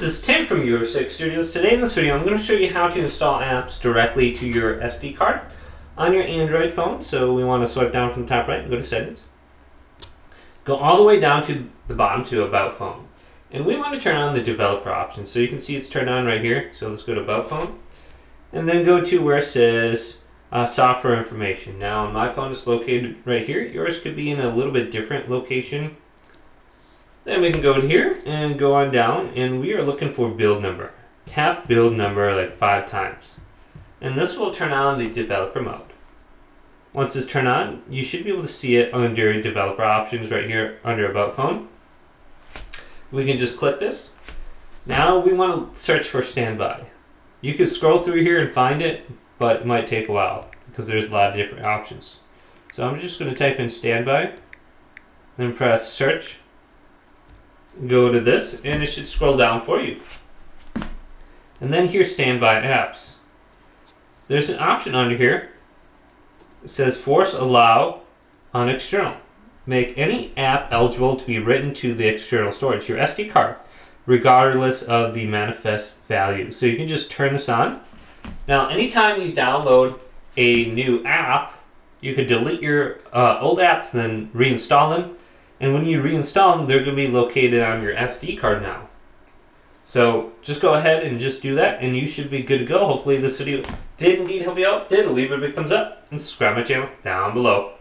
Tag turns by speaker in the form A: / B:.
A: this is Tim from Your Six Studios. Today in this video I'm going to show you how to install apps directly to your SD card on your Android phone. So we want to swipe down from the top right and go to Settings. Go all the way down to the bottom to About Phone. And we want to turn on the developer option. So you can see it's turned on right here. So let's go to About Phone. And then go to where it says software information. Now on my phone it's located right here. Yours could be in a little bit different location. Then we can go to here and go on down, and we are looking for build number. Tap build number like 5 times. And this will turn on the developer mode. Once it's turned on, you should be able to see it under developer options right here under About Phone. We can just click this. Now we want to search for standby. You can scroll through here and find it, but it might take a while because there's a lot of different options. So I'm just going to type in standby, then press search. Go to this and it should scroll down for you. And then here's standby apps. There's an option under here. It says force allow on external. Make any app eligible to be written to the external storage, your SD card, regardless of the manifest value. So you can just turn this on. Now anytime you download a new app, you can delete your old apps and then reinstall them. And when you reinstall them, they're going to be located on your SD card now. So just go ahead and just do that, and you should be good to go. Hopefully this video did indeed help you out. If it did, leave it a big thumbs up and subscribe to my channel down below.